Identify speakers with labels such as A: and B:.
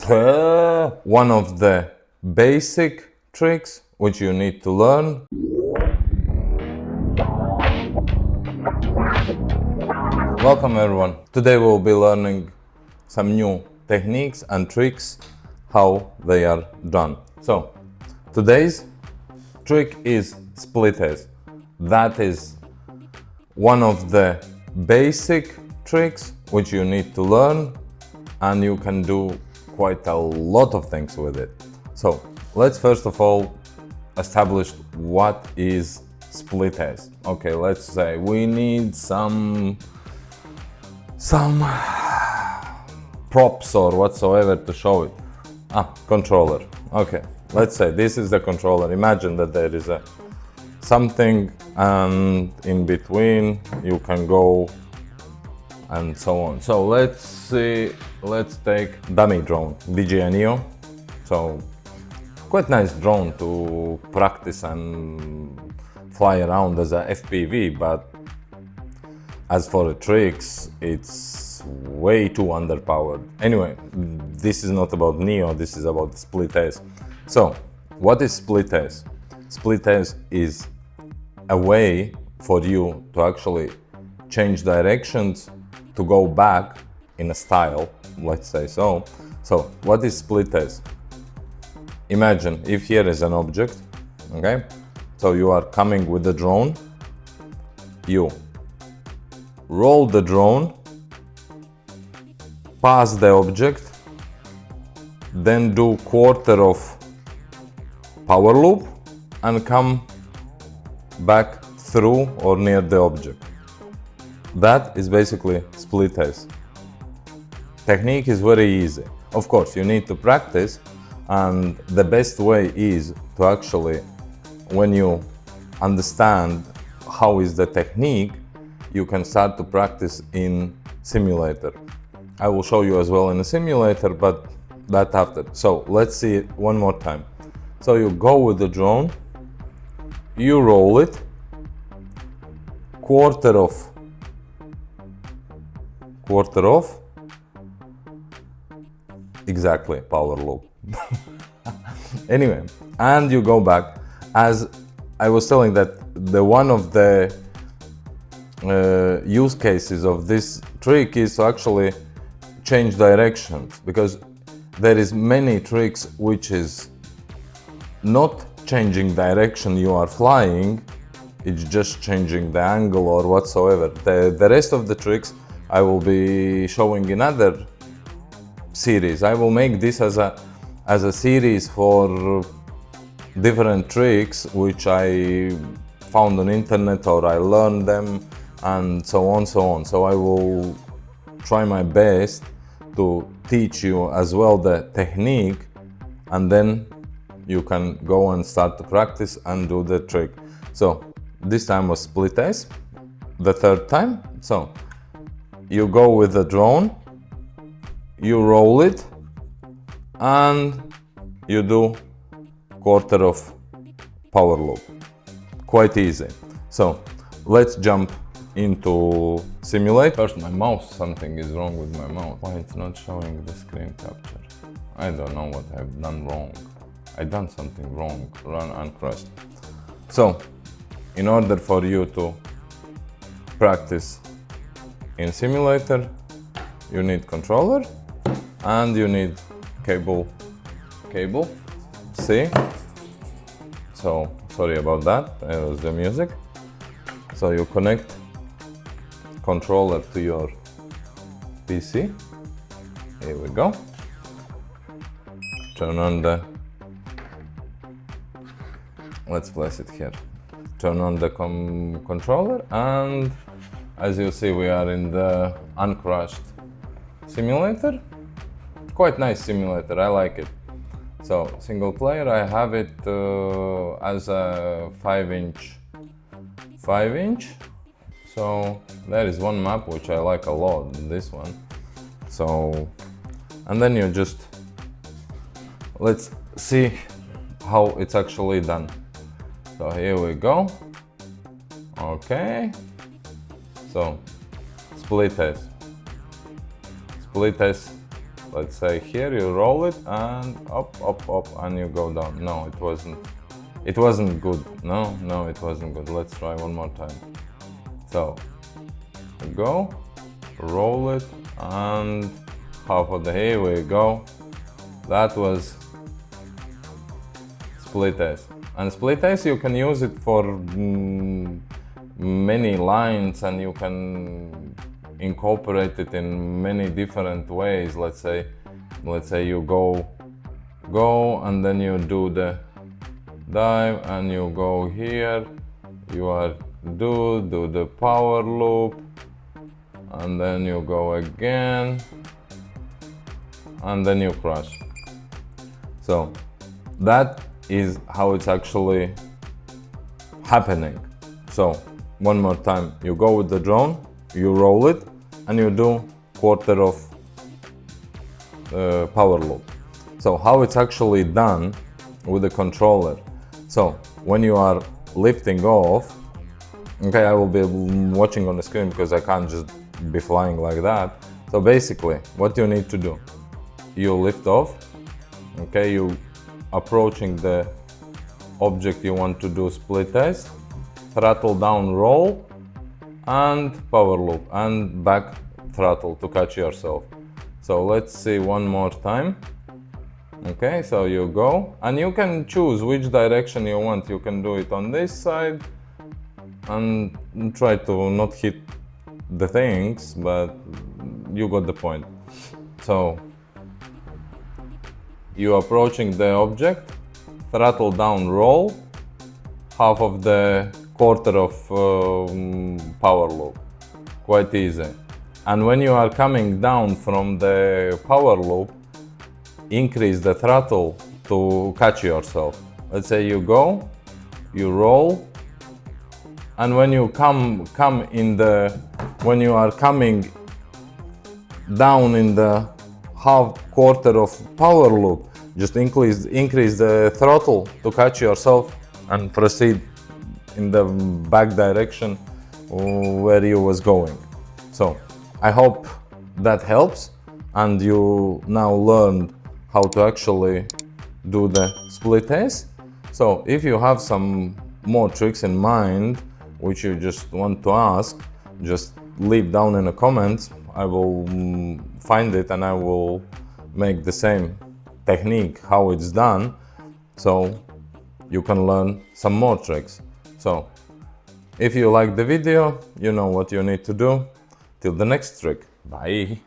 A: one of the basic tricks which you need to learn. Welcome everyone. Today we'll be learning some new techniques and tricks, how they are done. So today's trick is split S. That is one of the basic tricks which you need to learn, and you can do quite a lot of things with it. So let's first of all establish what is split S. Okay, let's say we need some props or whatsoever to show it. Controller. Okay, let's say this is the controller. Imagine that there is something, and in between you can go and so on. So let's see, let's take dummy drone, DJI Neo. So quite nice drone to practice and fly around as a FPV, but as for the tricks, it's way too underpowered. Anyway, this is not about Neo, this is about split S. So what is split S? Split S is a way for you to actually change directions, to go back in a style, let's say so. So what is split S? Imagine if here is an object, okay? So you are coming with the drone, you roll the drone, pass the object, then do quarter of power loop and come back through or near the object. That is basically split S. Technique is very easy. Of course, you need to practice, and the best way is to actually, when you understand how is the technique, you can start to practice in simulator. I will show you as well in a simulator, but that after. So let's see it one more time. So you go with the drone, you roll it, quarter off, exactly, power loop. Anyway, and you go back. As I was telling, that the one of the use cases of this trick is to actually change directions, because there is many tricks which is not changing direction you are flying, it's just changing the angle or whatsoever. The rest of the tricks I will be showing in other series. I will make this as a series for different tricks which I found on internet or I learned them, and so on. So I will try my best to teach you as well the technique, and then you can go and start to practice and do the trick. So this time was split S, the third time. So you go with the drone, you roll it, and you do quarter of power loop. Quite easy. So let's jump into simulate. First, my mouse, something is wrong with my mouse. Why it's not showing the screen capture? I don't know what I've done wrong. I done something wrong. Run uncrushed. So in order for you to practice in simulator, you need controller and you need cable. See? So sorry about that, it was the music. So you connect controller to your PC. Here we go. Turn on the, let's place it here. Turn on the controller, and as you see, we are in the uncrushed simulator. Quite nice simulator, I like it. So single player, I have it as a 5-inch. So there is one map which I like a lot, this one. So, and then you just, let's see how it's actually done. So here we go. Okay. So split S. Let's say here you roll it and up, up, up, and you go down. No, it wasn't. It wasn't good. No, it wasn't good. Let's try one more time. So, go, roll it, and half of the, here we go. That was split S. And split S, you can use it for many lines, and you can incorporate it in many different ways. Let's say you go, and then you do the dive, and you go here, you are do the power loop, and then you go again, and then you crash. So that is how it's actually happening. So one more time, you go with the drone, you roll it, and you do quarter of power loop. So how it's actually done with the controller. So when you are lifting off, okay, I will be watching on the screen because I can't just be flying like that. So basically, what you need to do, you lift off, okay, you approaching the object you want to do split S, throttle down, roll, and power loop, and back throttle to catch yourself. So let's see one more time. Okay, so you go, and you can choose which direction you want. You can do it on this side and try to not hit the things, but you got the point. So you approaching the object, throttle down, roll, half of the quarter of power loop. Quite easy. And when you are coming down from the power loop, increase the throttle to catch yourself. Let's say you go, you roll, and when you when you are coming down in the half quarter of power loop, just increase the throttle to catch yourself and proceed in the back direction where you was going. So I hope that helps, and you now learned how to actually do the split S. So if you have some more tricks in mind which you just want to ask, just leave down in the comments. I will find it and I will make the same technique how it's done, so you can learn some more tricks. So if you like the video, you know what you need to do. Till the next trick. Bye.